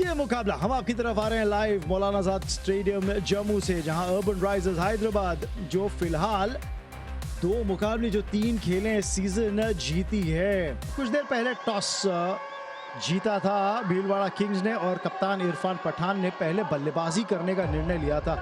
ये मुकाबला हम आपकी तरफ आ रहे हैं लाइव मौलाना आजाद स्टेडियम जम्मू से, जहां अर्बन राइजर्स हैदराबाद जो फिलहाल 2 मुकाबले जो 3 खेले इस सीजन जीती है। कुछ देर पहले टॉस जीता था भीलवाड़ा किंग्स ने और कप्तान इरफान पठान ने पहले बल्लेबाजी करने का निर्णय लिया था।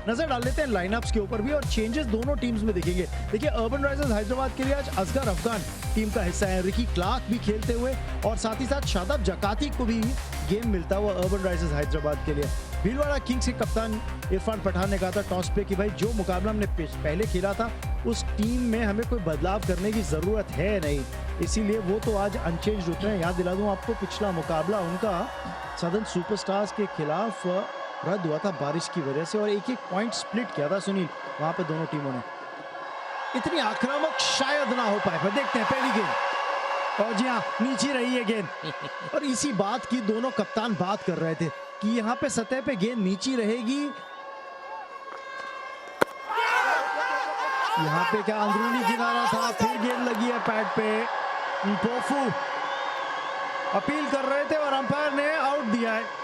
नजर डाल लेते हैं लाइनअप्स के ऊपर भी और चेंजेस दोनों टीम्स में दिखेंगे। देखिए अर्बन राइजर्स हैदराबाद के लिए आज असगर अफगान टीम का हिस्सा है, रिकी क्लार्क भी खेलते हुए और साथ ही साथ शादाब जकाती को भी गेम मिलता हुआ अर्बन राइजर्स हैदराबाद के लिए। भीलवाड़ा किंग्स के कप्तान इरफान पठान ने कहा था टॉस पे कि भाई जो मुकाबला हमने पहले खेला था उस टीम में हमें कोई बदलाव करने की जरूरत है नहीं, इसीलिए वो तो आज अनचेंज्ड उतरे हैं। याद दिला दूं आपको पिछला मुकाबला उनका सदर्न सुपरस्टार्स के खिलाफ रद्द हुआ था बारिश की वजह से और एक पॉइंट स्प्लिट किया था सुनील वहां पे दोनों टीमों ने। इतनी आक्रामक शायद ना हो पाए, पर देखते हैं पहली गेंद और जी हाँ नीचे रही है गेंद और इसी बात की दोनों कप्तान बात कर रहे थे कि यहाँ पे सतह पे गेंद नीची रहेगी, यहाँ पे क्या अंदरूनी किनारा था, फिर गेंद लगी है पैड पे। पोफू अपील कर रहे थे और अंपायर ने आउट दिया है।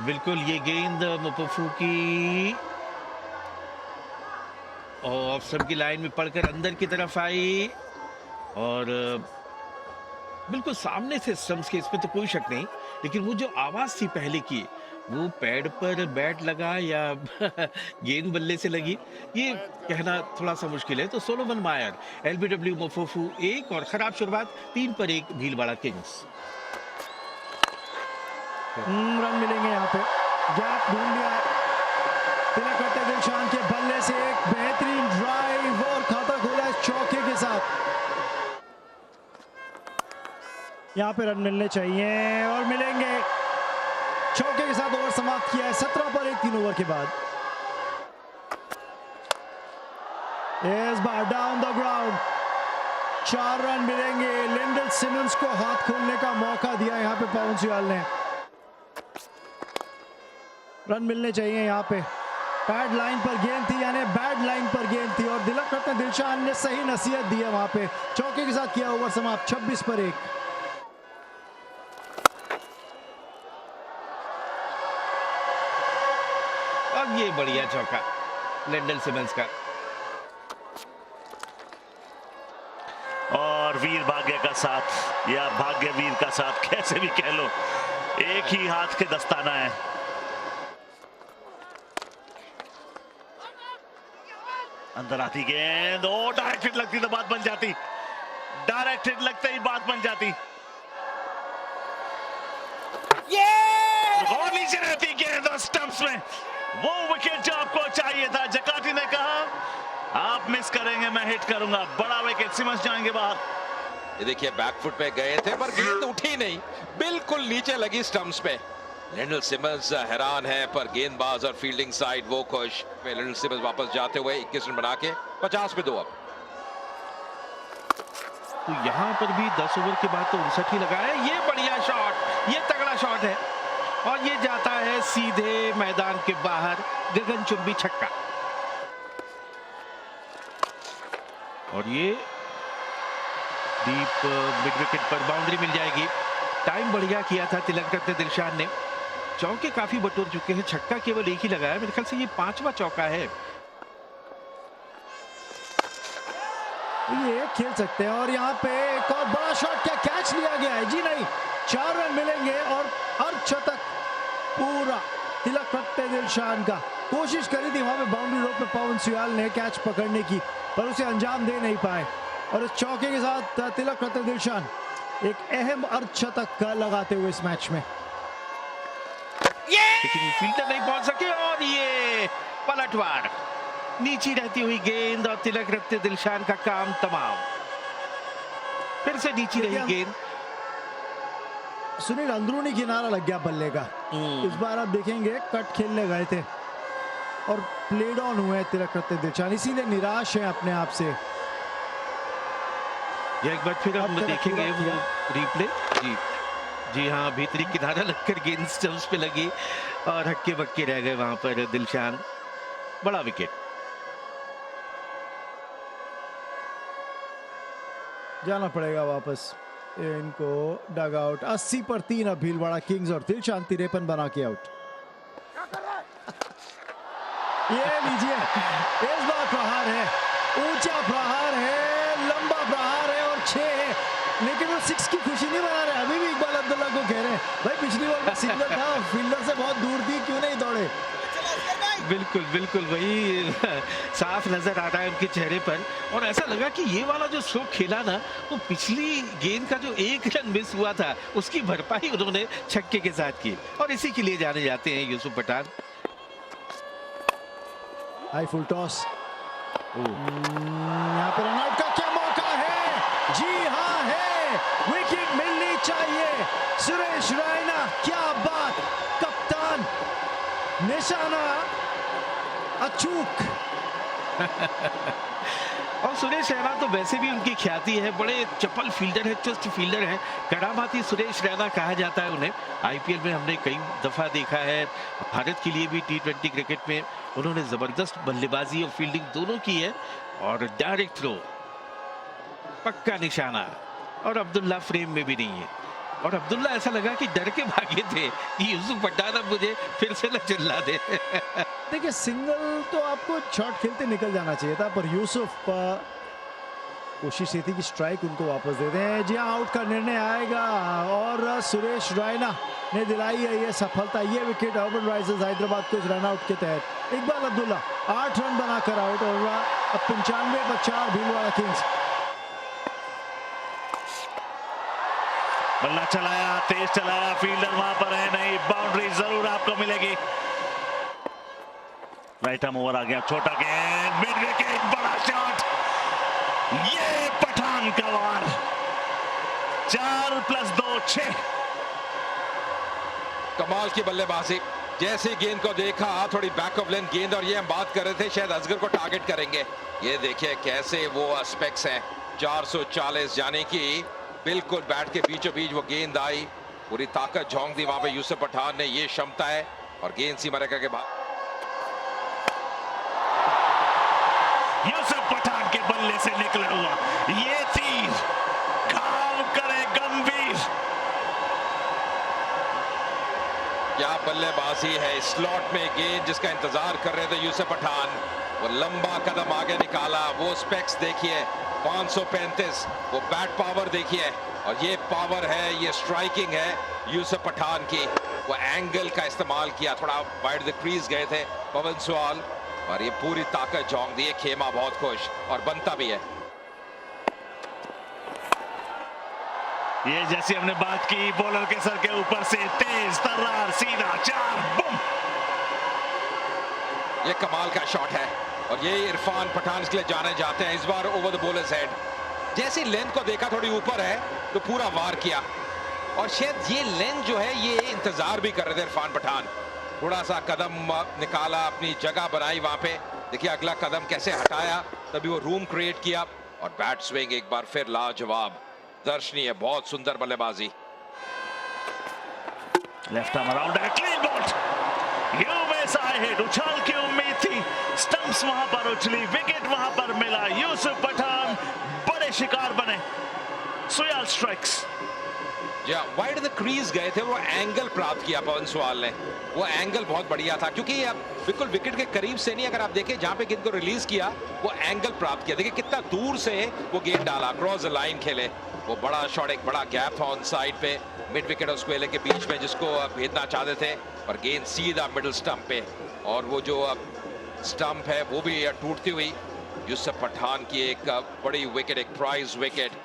बिल्कुल ये गेंद मुपोफू की और सबकी लाइन में पड़कर अंदर की तरफ आई और बिल्कुल सामने से स्टंप्स के, इसमें तो कोई शक नहीं, लेकिन वो जो आवाज थी पहले की वो पैड पर बैट लगा या गेंद बल्ले से लगी ये कहना थोड़ा सा मुश्किल है। तो सोलोमन मायर एलबीडब्ल्यू मुपोफू 1 और खराब शुरुआत 3 पर 1 भीलवाड़ा किंग्स। रन मिलेंगे यहाँ पे, गैप ढूंढ लिया है तिलक करते दिलशान के बल्ले से, एक बेहतरीन ड्राइव और खाता खोला है चौके के साथ। यहाँ पे रन मिलने चाहिए और मिलेंगे, चौके के साथ ओवर समाप्त किया है 17 पर 1 3 ओवर के बाद। इस बार डाउन द ग्राउंड 4 रन मिलेंगे। लिंडल सिमंस को हाथ खोलने का मौका दिया यहाँ पे पवन सियाल ने, रन मिलने चाहिए यहाँ पे। पैड लाइन पर गेंद थी यानी बैड लाइन पर गेंद थी और दिलक रत्न दिलशान ने सही नसीहत दी है वहां पे, चौके के साथ किया ओवर समाप्त 26 पर 1। अब ये बढ़िया चौका लिंडल सिमंस का और वीर भाग्य का साथ या भाग्य वीर का साथ कैसे भी कह लो, एक ही हाथ के दस्ताना है। अंदर आती गेंद और डायरेक्टेड लगती तो बात बन जाती, डायरेक्टेड लगते ही बात बन जाती। और नीचे रहती गेंद और स्टंप्स में वो विकेट जो आपको चाहिए था। जकाती ने कहा आप मिस करेंगे मैं हिट करूंगा, बड़ा विकेट, सिमंस जाएंगे बाहर। ये देखिए बैकफुट पे गए थे पर गेंद उठी नहीं, बिल्कुल नीचे लगी स्टंप्स पे। लिंडल सिमंस हैरान है पर गेंदबाज और फील्डिंग साइड वो खुश। लिंडल सिमंस वापस जाते हुए 21 रन बना के 50 पे 2 अब। तो यहाँ पर भी 10 ओवर के बाद तो 59 ही लगा है। ये बढ़िया शॉट, ये तगड़ा शॉट है और ये जाता है सीधे मैदान के बाहर, गगनचुंबी छक्का। और ये डीप मिड विकेट पर बाउंड्री मिल जाएगी। टाइम बढ़िया किया था तिलक रत्न दिलशान ने, चौके काफी बटोर चुके हैं, छक्का केवल एक ही लगाया, मेरे ख्याल से ये 5वां चौका है। ये खेल सकते हैं और यहाँ पे एक और बड़ा शॉट, क्या कैच लिया गया है? जी नहीं, 4 रन मिलेंगे और अर्धशतक पूरा तिलक रत्न दिलशान का। कोशिश करी थी वहां पे बाउंड्री रोड पे पवन सियाल ने कैच पकड़ने की पर उसे अंजाम दे नहीं पाए और इस चौके के साथ तिलक रत्न दिलशान एक अहम अर्धशतक लगाते हुए इस मैच में, लेकिन फील्डर नहीं पहुंच सके और ये पलटवार, नीची रहती हुई गेंद और तिलक रत्न दिलशान का काम तमाम। फिर से नीची रही गेंद, सुनील अंदरूनी किनारा लग गया बल्ले का। इस बार आप देखेंगे कट खेलने गए थे और प्लेड ऑन हुए तिलक रत्न दिलशान, इसीलिए निराश है अपने आप से। एक बार फिर हम देखेंगे वो रिप्ले। जी हाँ, भीतरी किनारा लगकर गेंद स्टंप्स पे लगी और हक्के बक्के रह गए वहां पर दिलशान। बड़ा विकेट, जाना पड़ेगा वापस। इनको डग आउट 80 पर 3 अब भीलवाड़ा किंग्स और दिल शांति 53 बना के आउट। ये लीजिए, इस बार प्रहार है, ऊंचा प्रहार है, लंबा प्रहार है और 6 है, लेकिन वो 6 की खुशी नहीं मना रहे। अभी भी इकबाल अब्दुल्ला को कह रहे हैं भाई पिछली बॉल में सिंगल था, फील्डर से बहुत दूर थी, क्यों नहीं दौड़े। बिल्कुल बिल्कुल वही साफ नजर आ रहा है उनके चेहरे पर। और ऐसा लगा कि ये वाला जो स्ट्रोक खेला ना, वो पिछली गेंद का जो 1 रन मिस हुआ था उसकी भरपाई उन्होंने छक्के के साथ की, और इसी के लिए जाने जाते हैं Yusuf Pathan. High full toss, यहाँ पर रनआउट का क्या मौका है? जी हाँ है, विकेट मिलनी चाहिए। सुरेश रैना, क्या बात, कप्तान, निशाना अचूक। और सुरेश रैना तो वैसे भी उनकी ख्याति है, बड़े चपल फील्डर है, चुस्त फील्डर है, करामाती सुरेश रैना कहा जाता है उन्हें। आईपीएल में हमने कई दफा देखा है, भारत के लिए भी T20 क्रिकेट में उन्होंने जबरदस्त बल्लेबाजी और फील्डिंग दोनों की है। और डायरेक्ट थ्रो, पक्का निशाना, और अब्दुल्ला फ्रेम में भी नहीं है। और अब्दुल्ला ऐसा लगा कि डर के भागे थे कि यूसुफ पठान अब मुझे फिर से न चिल्ला दे। देखिए सिंगल तो आपको शॉट खेलते निकल जाना चाहिए था, पर यूसुफ कोशिश ये थी कि स्ट्राइक उनको वापस दे दें। जी हाँ, आउट का निर्णय आएगा और सुरेश रैना ने दिलाई है ये सफलता। ये विकेट अर्बन राइजर्स हैदराबाद को इस रन आउट के तहत। इकबाल अब्दुल्ला 8 रन बनाकर आउट और 95 पर 4 भीलवाड़ा किंग्स। बल्ला चलाया, तेज चलाया, फील्डर वहां पर है नहीं, बाउंड्री जरूर आपको मिलेगी। राइट आर्म ओवर आ गया, छोटा गेंद, मिड विकेट, बड़ा शॉट, ये पठान का वार। 4 + 2 6। कमाल की बल्लेबाजी, जैसे गेंद को देखा थोड़ी बैक ऑफ लेंथ गेंद, और ये हम बात कर रहे थे शायद असगर को टारगेट करेंगे। ये देखिए कैसे वो एस्पेक्ट्स हैं, 440 यानी कि बिल्कुल बैट के बीचों बीच वो गेंद आई, पूरी ताकत झोंक दी वहां पे यूसुफ पठान ने। ये क्षमता है, और गेंद सीमा रेखा के बाद यूसुफ पठान के बल्ले से निकला हुआ ये तीर काम करे गंभीर। क्या बल्लेबाजी है, स्लॉट में गेंद जिसका इंतजार कर रहे थे यूसुफ पठान, वो लंबा कदम आगे निकाला। वो स्पेक्स देखिए 535, वो बैट पावर देखिए, और ये पावर है, ये स्ट्राइकिंग है यूसुफ पठान की। वो एंगल का इस्तेमाल किया, थोड़ा वाइड द क्रीज गए थे पवन सवाल, और ये पूरी ताकत झोंक दी। खेमा बहुत खुश और बनता भी है। ये जैसी हमने बात की, बॉलर के सर के ऊपर से तेज तर्रार सीधा 4 बूम। ये कमाल का शॉट है, और ये इरफान पठान के लिए जाने जाते हैं इस बार ओवर द बॉलर्स हेड। जैसी लेंथ को देखा थोड़ी ऊपर है तो पूरा वार किया, और शायद ये लेंथ जो है ये इंतजार भी कर रहे थे इरफान पठान। थोड़ा सा कदम निकाला, अपनी जगह बनाई वहां पे, देखिए अगला कदम कैसे हटाया, तभी वो रूम क्रिएट किया, और बैट स्विंग एक बार फिर लाजवाब, दर्शनीय, बहुत सुंदर बल्लेबाजी। लेफ्ट आर्म अराउंड है, clean ball, you miss, I hit, उछाल की उम्मीद थी, स्टंप्स वहां पर उछली, विकेट वहां पर मिला। यूसुफ पठान बड़े शिकार बने, Suyal strikes. Wide the crease गए थे, वो एंगल प्राप्त किया पवन सवाल ने, वो एंगल बहुत बढ़िया था, क्योंकि अब बिल्कुल विकेट के करीब से नहीं, अगर आप देखें जहां पे गेंद को रिलीज किया वो एंगल प्राप्त किया, देखिए कितना दूर से वो गेंद डाला, क्रॉस द लाइन खेले। वो बड़ा शॉट, एक बड़ा गैप था ऑन साइड पे, मिड विकेट और स्क्वेयर के बीच में, जिसको भेजना चाहते थे, और गेंद सीधा मिडिल स्टंप पे, और वो जो स्टंप है वो भी टूटती हुई। यूसुफ पठान की एक बड़ी विकेट, एक प्राइज विकेट।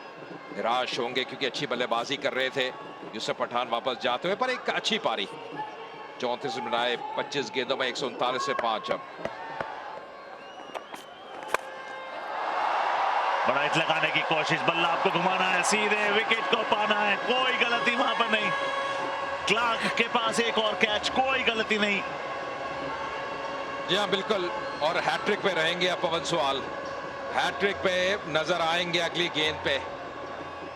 निराश होंगे क्योंकि अच्छी बल्लेबाजी कर रहे थे यूसुफ पठान वापस जाते हुए, पर एक अच्छी पारी, 34 रन बनाए 25 गेंदों में 139 से 5। अब बड़ा हिट लगाने की कोशिश, बल्ला आपको घुमाना है, सीधे विकेट को पाना है, कोई गलती वहां पर नहीं। क्लार्क के पास एक और कैच, कोई गलती नहीं। जी हाँ बिल्कुल, और हैट्रिक पे रहेंगे अब पवन सवाल, हैट्रिक पे नजर आएंगे अगली गेंद पे,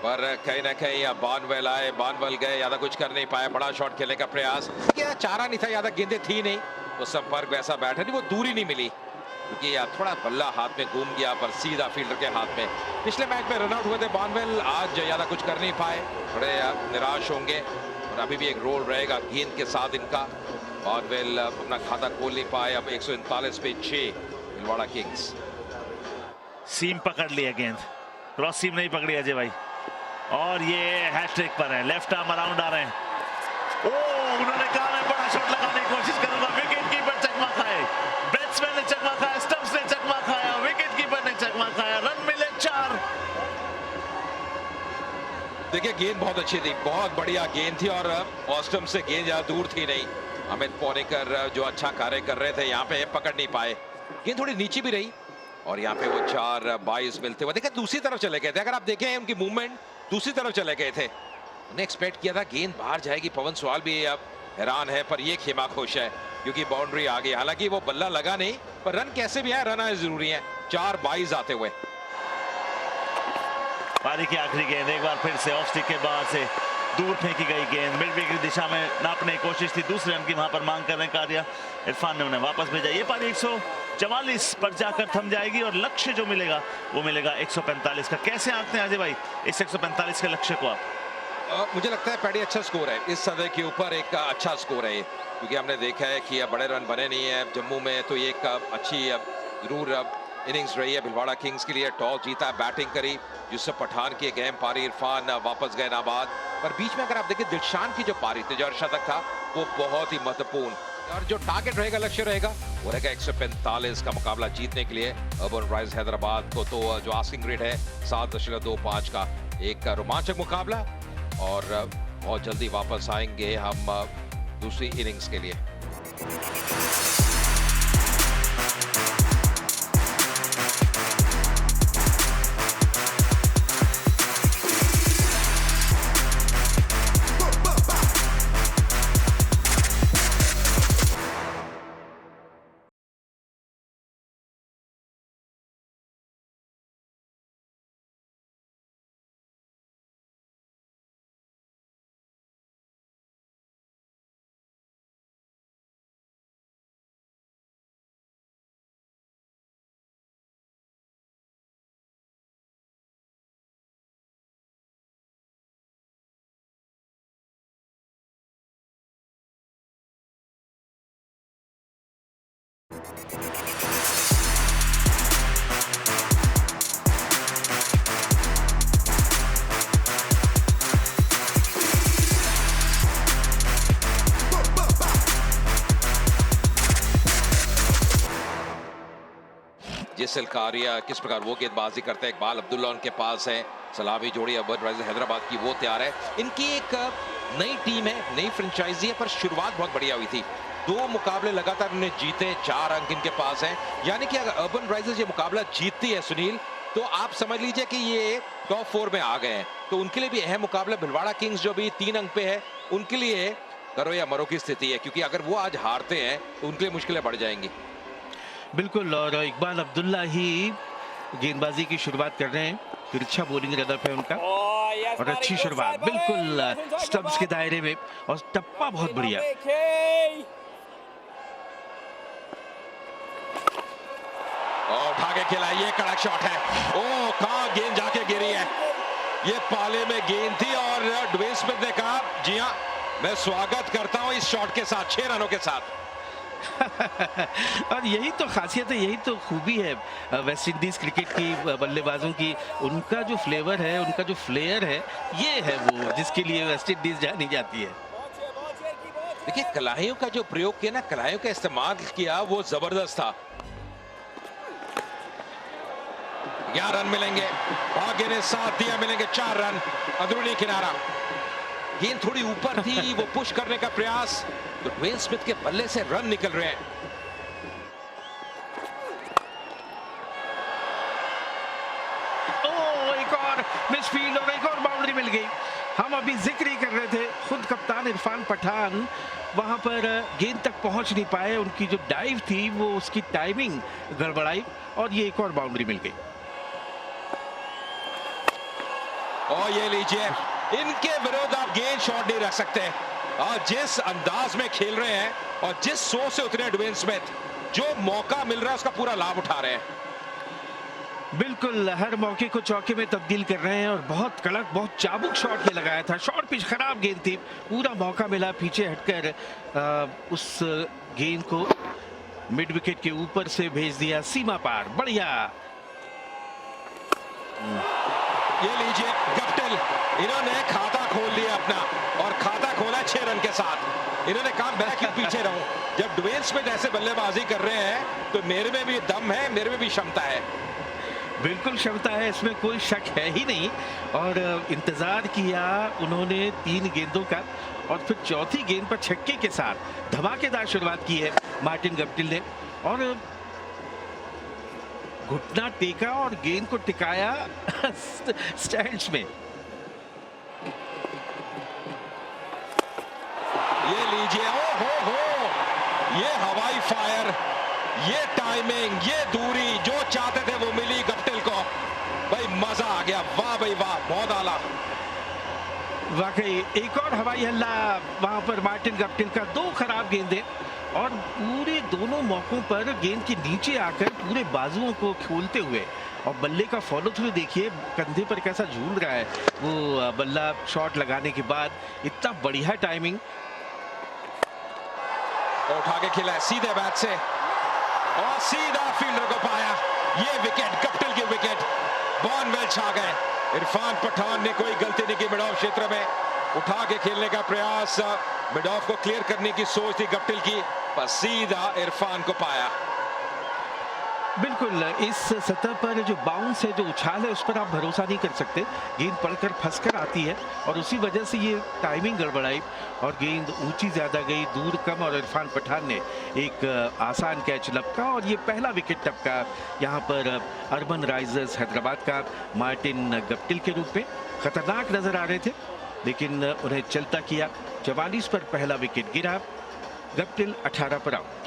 पर कहीं ना कहीं अब बानवेल आए, बानवेल गए, ज्यादा कुछ कर नहीं पाए। बड़ा शॉट खेलने का प्रयास, क्या चारा नहीं था, ज्यादा गेंदें थी नहीं, वो संपर्क वैसा बैठा नहीं, वो दूरी नहीं मिली, क्योंकि थोड़ा बल्ला हाथ में घूम गया पर सीधा फील्डर के हाथ में। पिछले मैच में रनआउट हुए थे बार्नवेल, आज ज्यादा कुछ कर नहीं पाए, थोड़े निराश होंगे और अभी भी एक रोल रहेगा गेंद के साथ इनका। बार्नवेल अपना खाता खोल नहीं पाए, अब 139 पे 6 भीलवाड़ा किंग्स। सीम पकड़ लिया गेंद, क्रॉस सीम नहीं पकड़ी अजय भाई, और ये हैट्रिक पर है, लेफ्ट आर्म अराउंड आ रहे हैं। ओ उन्होंने कहा मैं बड़ा शॉट लगाने की कोशिश करूंगा, विकेट कीपर चकमा खाए, बैट्समैन ने चकमा खाया, स्टम्प्स ने चकमा खाया, विकेट कीपर ने चकमा खाया, रन मिले 4। देखिए गेंद बहुत अच्छी थी, बहुत बढ़िया गेंद थी और ऑस्टम से गेंद ज्यादा दूर थी नहीं। अमित पौनेकर जो अच्छा कार्य कर रहे थे यहाँ पे पकड़ नहीं पाए, गेंद थोड़ी नीचे भी रही और यहाँ पे वो 4-22 मिलते हुए देखा दूसरी तरफ चले गए थे। अगर आप देखें उनकी मूवमेंट दूसरी तरफ चले गए थे, उन्हें एक्सपेक्ट किया था गेंद बाहर जाएगी। पवन सवाल भी अब हैरान है पर ये खेमा खुश है क्योंकि बाउंड्री आ गई। हालांकि वो बल्ला लगा नहीं पर रन कैसे भी आए, रन आए जरूरी है। 4-22 आते हुए पारी की आखिरी गेंद एक बार फिर से ऑफ स्टिक के बाहर से दूर फेंकी गई गेंद, मिड विकेट की दिशा में नापने की कोशिश थी, दूसरे रन की वहां पर मांग करने का कार्य इरफान ने उन्हें वापस भेजा। ये पारी 144 पर जाकर थम जाएगी और लक्ष्य जो मिलेगा वो मिलेगा 145 का। कैसे आंकते हैं अजय भाई इस 145 के लक्ष्य को आप? मुझे लगता है पैडी अच्छा स्कोर है, इस सदे के ऊपर एक अच्छा स्कोर है क्योंकि हमने देखा है कि अब बड़े रन बने नहीं है जम्मू में, तो ये एक अच्छी जरूर इनिंग्स रही है भिलवाड़ा किंग्स के लिए। टॉस जीता, बैटिंग करी, यूसुफ पठान की गेम पारी, इरफान वापस गए नाबाद। पर बीच में अगर आप देखें दिलशान की जो पारी थी, जो अर्शतक था, वो बहुत ही महत्वपूर्ण और जो टारगेट रहेगा, लक्ष्य रहेगा वो रहेगा 145 का मुकाबला जीतने के लिए अर्बन राइजर्स हैदराबाद को। तो जो आस्किंग रेट है 7.25 का, एक रोमांचक मुकाबला और बहुत जल्दी वापस आएंगे हम दूसरी इनिंग्स के लिए। जिसल कारिया किस प्रकार वो गेंदबाजी करते हैं, इकबाल अब्दुल्ला उनके पास है, सलामी जोड़ी अर्बन राइजर्स हैदराबाद की वो तैयार है। इनकी एक नई टीम है, नई फ्रेंचाइजी है पर शुरुआत बहुत बढ़िया हुई थी। 2 मुकाबले लगातार उन्हें जीते, 4 अंक इनके पास हैं, यानी कि अगर अर्बन राइजर्स ये मुकाबला जीतती है सुनील तो आप समझ लीजिए कि ये टॉप 4 में आ गए हैं। तो उनके लिए भी अहम मुकाबला भिलवाड़ा किंग्स जो भी 3 अंक पे है, उनके लिए करो या मरो की स्थिति है क्योंकि अगर वो आज हारते हैं तो उनके लिए मुश्किलें बढ़ जाएंगी। बिल्कुल, और इकबाल अब्दुल्ला ही गेंदबाजी की शुरुआत कर रहे हैं, तिरछा बॉलिंग रदफ है उनका और अच्छी शुरुआत बिल्कुल स्टंप्स के दायरे में और टप्पा बहुत बढ़िया। उठा के खेला, ये कड़क शॉट है, ओ कहां गेंद जाके गिरी है, ये पाले में गेंद थी और ड्वेन स्मिथ ने कहा जी हां मैं स्वागत करता हूं इस शॉट के साथ, 6 रनों के साथ। और यही तो खासियत है, यही तो खूबी है वेस्ट इंडीज क्रिकेट की बल्लेबाजों की, उनका जो फ्लेवर है, उनका जो फ्लेयर है, ये है वो जिसके लिए वेस्ट इंडीज जानी जाती है। देखिए कलाइयों का जो प्रयोग किया ना, कलाइयों का इस्तेमाल किया, वो जबरदस्त था। 11 रन मिलेंगे, भाग्य ने साथ दिया, मिलेंगे 4 रन। अंदरूनी किनारा, गेंद थोड़ी ऊपर थी, वो पुश करने का प्रयास, तो ड्वेन स्मिथ के बल्ले से रन निकल रहे हैं। ओ एक और मिसफील्ड और एक और बाउंड्री मिल गई। हम अभी जिक्र ही कर रहे थे, खुद कप्तान इरफान पठान वहां पर गेंद तक पहुंच नहीं पाए, उनकी जो डाइव थी वो उसकी टाइमिंग गड़बड़ाई और ये एक और बाउंड्री मिल गई। और ये लीजिए, इनके विरुद्ध आप गेंद शॉट नहीं रख सकते और जिस अंदाज में खेल रहे हैं और जिस सोच से उतरे ड्वेन स्मिथ, जो मौका मिल रहा है उसका पूरा लाभ उठा रहे हैं। बिल्कुल हर मौके को चौके में तब्दील कर रहे हैं और बहुत कड़क, बहुत चाबुक शॉट ये लगाया था। शॉर्ट पिच खराब गेंद थी, पूरा मौका मिला पीछे हटकर उस गेंद को मिड विकेट के ऊपर से भेज दिया सीमा पार। बढ़िया। ये लीजिए गप्टिल, इन्होंने खाता खोल लिया अपना और खाता खोला 6 रन के साथ। इन्होंने कहा मैं क्यों पीछे रहूं, जब ड्वेन स्मिथ ऐसे बल्लेबाजी कर रहे हैं तो मेरे में भी दम है, मेरे में भी क्षमता है। बिल्कुल क्षमता है, इसमें कोई शक है ही नहीं। और इंतजार किया उन्होंने 3 गेंदों का और फिर चौथी गेंद पर छक्के के साथ धमाकेदार शुरुआत की है मार्टिन गप्टिल ने और घुटना टेका और गेंद को टिकाया स्टैंड्स में। ये लीजिए, ओ हो, ये हवाई फायर, ये टाइमिंग, ये दूरी जो चाहते थे वो मिली गप्टिल को। भाई मजा आ गया, वाह भाई वाह, बहुत आला। वाकई एक और हवाई हल्ला वहां पर मार्टिन गप्टिल का। 2 खराब गेंदें और पूरे दोनों मौकों पर गेंद के नीचे आकर पूरे बाजुओं को खोलते हुए और बल्ले का फॉलो थ्रू देखिए कंधे पर कैसा झूल रहा है वो बल्ला शॉट लगाने के बाद। इतना बढ़िया टाइमिंग। उठा के खिला सीधे बैट से और सीधा फील्डर को पाया। ये विकेट, गप्टिल की विकेट। बॉर्नवेल छा गए। इरफान पठान ने कोई गलती नहीं की मिड ऑफ क्षेत्र में। उठा के खेलने का प्रयास, मिड ऑफ को क्लियर करने की सोच थी गप्टिल की, पर सीधा इरफान को पाया। बिल्कुल इस सतह पर जो बाउंस है, जो उछाल है, उस पर आप भरोसा नहीं कर सकते। गेंद पड़कर फंसकर आती है और उसी वजह से ये टाइमिंग गड़बड़ाई और गेंद ऊंची ज्यादा गई, दूर कम और इरफान पठान ने एक आसान कैच लपका और ये पहला विकेट टपका यहाँ पर अर्बन राइजर्स हैदराबाद का मार्टिन गप्टिल के रूप में। खतरनाक नजर आ रहे थे लेकिन उन्हें चलता किया। 44 पर पहला विकेट गिरा, गप्टिल 18 पर आउट।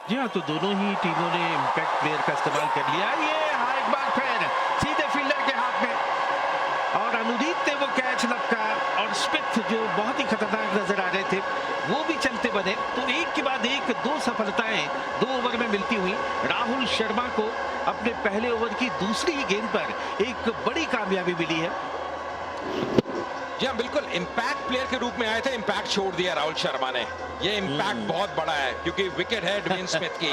जी हाँ, तो दोनों ही टीमों ने इम्पैक्ट प्लेयर का इस्तेमाल कर लिया। ये एक बार फिर सीधे फील्डर के हाथ में और अनुदीप ने वो कैच लपका और स्मिथ जो बहुत ही खतरनाक नजर आ रहे थे वो भी चलते बने। तो एक के बाद एक 2 सफलताएं 2 ओवर में मिलती हुई राहुल शर्मा को अपने पहले ओवर की दूसरी ही गेंद पर एक बड़ी कामयाबी मिली है। जी हाँ, बिल्कुल इम्पैक्ट प्लेयर के रूप में आए थे, इम्पैक्ट छोड़ दिया राहुल शर्मा ने। ये इम्पैक्ट बहुत बड़ा है क्योंकि विकेट है ड्वेन स्मिथ की।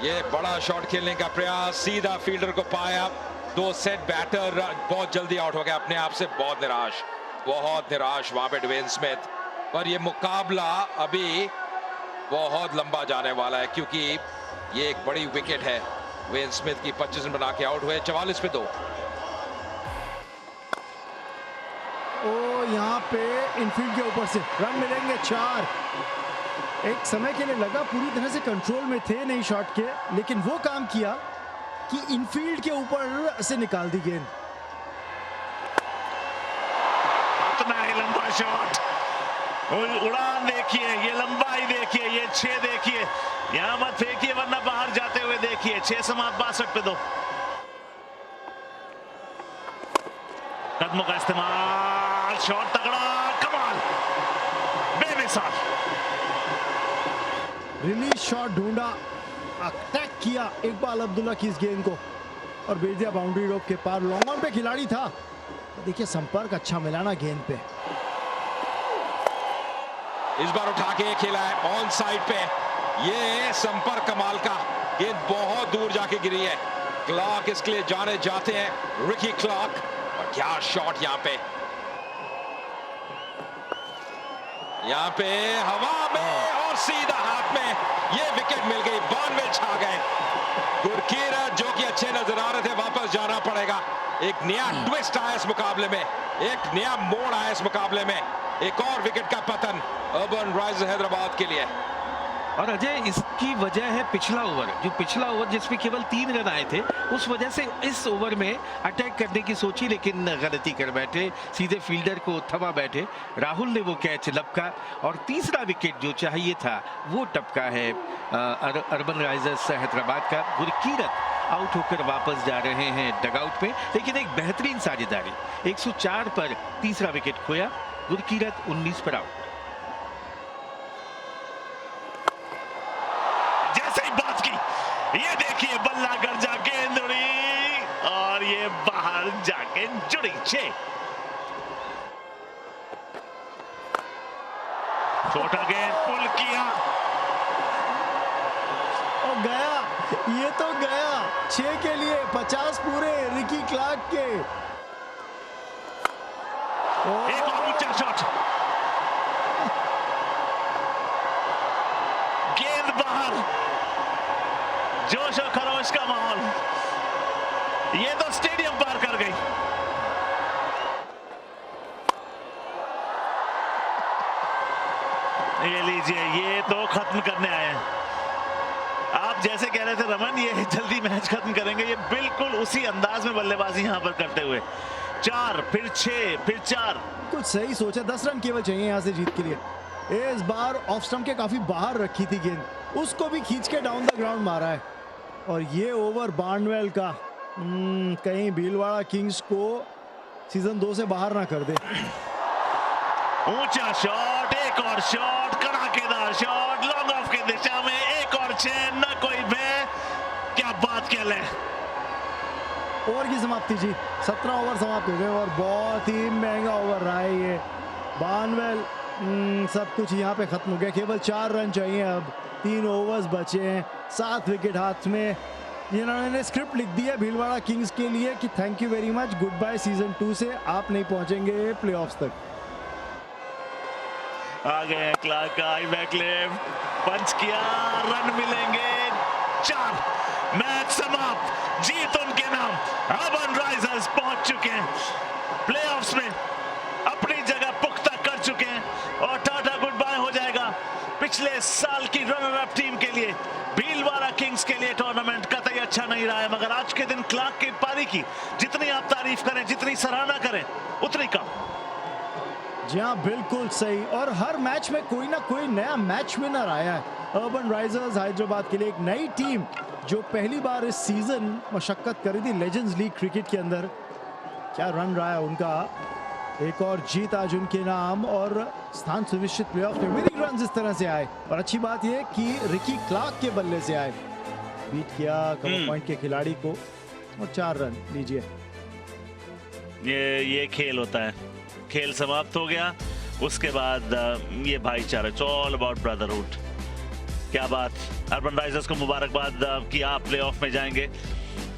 ये बड़ा शॉट खेलने का प्रयास, सीधा फील्डर को पाया। 2 सेट बैटर बहुत जल्दी आउट हो गया अपने आप से। बहुत निराश वहां पे ड्वेन स्मिथ। पर ये मुकाबला अभी बहुत लंबा जाने वाला है क्योंकि ये एक बड़ी विकेट है। ड्वेन स्मिथ की 25 रन बना के आउट हुए 44 पे 2। ओ यहाँ पे इनफील्ड के ऊपर से रन मिलेंगे 4। एक समय के लिए लगा पूरी तरह से कंट्रोल में थे नहीं शॉट के, लेकिन वो काम किया कि इनफील्ड के ऊपर से निकाल दी गेंद। इतना ही लंबा शॉट, उड़ान देखिए, ये लंबाई देखिए, ये 6 देखिए। यहां मत फेंकिए वरना बाहर जाते हुए देखिए। 6 समाप्त 62 पे 2। कदमों का इस्तेमाल, शॉट तगड़ा, कमाल, बेमिसाल। रिलीज शॉट ढूंढा, अटैक किया इकबाल अब्दुल्ला की इस गेंद को और भेज दिया बाउंड्री रोप के पार। लॉन्ग ऑन पे खिलाड़ी था, देखिए संपर्क अच्छा मिला ना गेंद पे। इस बार उठा के खेला है ऑन साइड पे। ये संपर्क कमाल का, गेंद बहुत दूर जाके गिरी है। क्लार्क इसके लिए जाने जाते हैं, रिकी क्लार्क। और क्या शॉट यहाँ पे हवा में और सीधा हाथ में। ये विकेट मिल गई, बॉर्नवेल छा गए। गुरकीरत जो कि अच्छे नजर आ रहे थे, वापस जाना पड़ेगा। एक नया ट्विस्ट आया इस मुकाबले में, एक नया मोड़ आया इस मुकाबले में। एक और विकेट का पतन अर्बन राइजर्स हैदराबाद के लिए। और अजय, इसकी वजह है पिछला ओवर जिसमें केवल 3 रन आए थे। उस वजह से इस ओवर में अटैक करने की सोची लेकिन गलती कर बैठे, सीधे फील्डर को थमा बैठे। राहुल ने वो कैच लपका और तीसरा विकेट जो चाहिए था वो टपका है अर्बन राइजर्स हैदराबाद का। गुरकीरत आउट होकर वापस जा रहे हैं डगआउट में, लेकिन एक बेहतरीन साझेदारी। 104 पर तीसरा विकेट खोया, गुरकीरत 19 पर आउट। बाहर जाके जुड़ी 6। छोटा गेंद पुल किया और गया, ये तो गया 6 के लिए 50 पूरे रिकी क्लार्क के। एक और ऊंचा शॉट, गेंद बाहर, जोश और खरोश का माहौल, ये तो स्टेडियम पार कर गई। ये लीजिए, ये तो खत्म करने आए हैं। आप जैसे कह रहे थे रमन, ये जल्दी मैच खत्म करेंगे, ये बिल्कुल उसी अंदाज में बल्लेबाजी यहां पर करते हुए 4 फिर 6 फिर 4। कुछ सही सोचा, 10 रन केवल चाहिए यहां से जीत के लिए। इस बार ऑफ स्टंप के काफी बाहर रखी थी गेंद, उसको भी खींच के डाउन द ग्राउंड मारा है। और ये ओवर बार्नवेल का कहीं भीलवाड़ा किंग्स को सीजन 2 से बाहर ना कर दे। ऊंचा शॉट, एक और शॉट, कड़ाकेदार शॉट, लॉन्ग ऑफ की दिशा में, एक और 6, न कोई भय। क्या बात कह ले। ओवर की समाप्ति जी, 17 ओवर समाप्त हो गए और बहुत ही महंगा ओवर रहा है ये। बार्नवेल सब कुछ यहाँ पे खत्म हो गया, केवल 4 रन चाहिए अब, 3 ओवर्स बचे हैं, 7 विकेट हाथ में। इन्होंने स्क्रिप्ट लिख दी है भीलवाड़ा किंग्स के लिए कि thank you very much, good by season 2 से, आप नहीं पहुंचेंगे प्लेऑफ्स तक। आगे क्लार्क का आई बैक लेफ्ट, पंच किया, रन मिलेंगे 4, मैच समाप्त, जीत उनके नाम। अर्बन राइजर्स पहुंच चुके हैं प्लेऑफ्स में, अपनी जगह पुख्ता कर चुके हैं और टाटा गुड बाय हो जाएगा पिछले साल की रनर अप टीम के लिए। भीलवाड़ा किंग्स के लिए टूर्नामेंट कतई अच्छा नहीं रहा है, मगर आज के दिन क्लार्क की पारी की जितनी आप तारीफ करें, जितनी सराहना करें, उतनी कम। जी हाँ, बिल्कुल सही। और हर मैच में कोई ना कोई नया मैच विनर आया है। अर्बन राइजर्स हैदराबाद के लिए एक नई टीम जो पहली बार इस सीजन मशक्कत करी थी लेजेंड्स लीग क्रिकेट के अंदर। क्या रन रहा है उनका, एक और जीत आज उनके नाम और स्थान सुनिश्चित प्लेऑफ में। विनिंग रन इस तरह से आए और अच्छी बात यह कि रिकी क्लार्क के बल्ले से आए, बीट किया कवर पॉइंट के खिलाड़ी को और 4 रन लीजिए। ये खेल होता है, खेल समाप्त हो गया, उसके बाद ये भाईचारा, ऑल अबाउट ब्रदरहुड। क्या बात, अर्बन राइजर्स को मुबारकबाद कि आप प्लेऑफ में जाएंगे।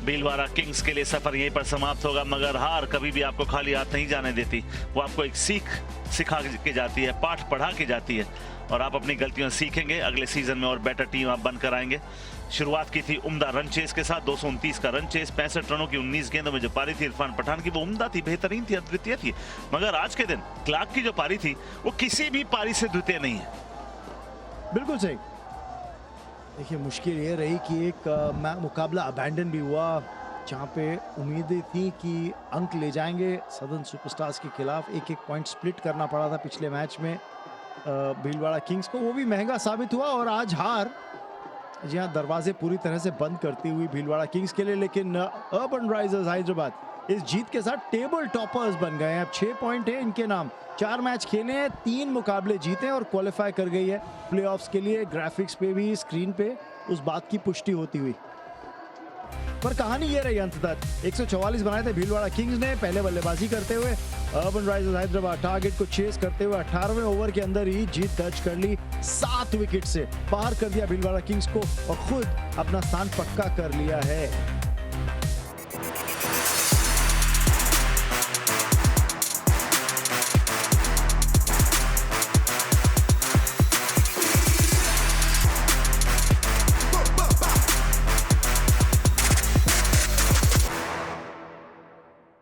भीलवाड़ा किंग्स के लिए सफर यहीं पर समाप्त होगा, मगर हार कभी भी आपको खाली हाथ नहीं जाने देती। वो आपको एक सीख सिखा के जाती है, पाठ पढ़ा के जाती है और आप अपनी गलतियों से सीखेंगे। अगले सीजन में और बेटर टीम आप बनकर आएंगे। शुरुआत की थी उम्दा रन चेस के साथ, 229 का रन चेस, 65 रनों की 19 गेंदों में जो पारी थी इरफान पठान की, वो उम्दा थी, बेहतरीन थी, अद्वितीय थी। मगर आज के दिन क्लार्क की जो पारी थी वो किसी भी पारी से द्वितीय नहीं है। बिल्कुल सही। देखिए, मुश्किल ये रही कि एक मुकाबला अबैंडन भी हुआ जहाँ पे उम्मीदें थी कि अंक ले जाएंगे सदर्न सुपरस्टार्स के खिलाफ। एक पॉइंट स्प्लिट करना पड़ा था पिछले मैच में भीलवाड़ा किंग्स को, वो भी महंगा साबित हुआ। और आज हार जी हाँ, दरवाजे पूरी तरह से बंद करती हुई भीलवाड़ा किंग्स के लिए। लेकिन अर्बन राइजर्स हैदराबाद इस जीत के साथ टेबल टॉपर्स बन गए हैं। अब 6 पॉइंट है इनके नाम, 4 मैच खेले हैं, 3 मुकाबले जीते और क्वालिफाई कर गई है प्लेऑफ्स के लिए। ग्राफिक्स पे भी, स्क्रीन पे उस बात की पुष्टि होती हुई। पर कहानी ये रही अंततः 144 बनाए थे भीलवाड़ा किंग्स ने पहले बल्लेबाजी करते हुए। अर्बन राइजर्स हैदराबाद टारगेट को चेस करते हुए 18वें ओवर के अंदर ही जीत दर्ज कर ली। 7 विकेट से बाहर कर दिया भीलवाड़ा किंग्स को और खुद अपना स्थान पक्का कर लिया है।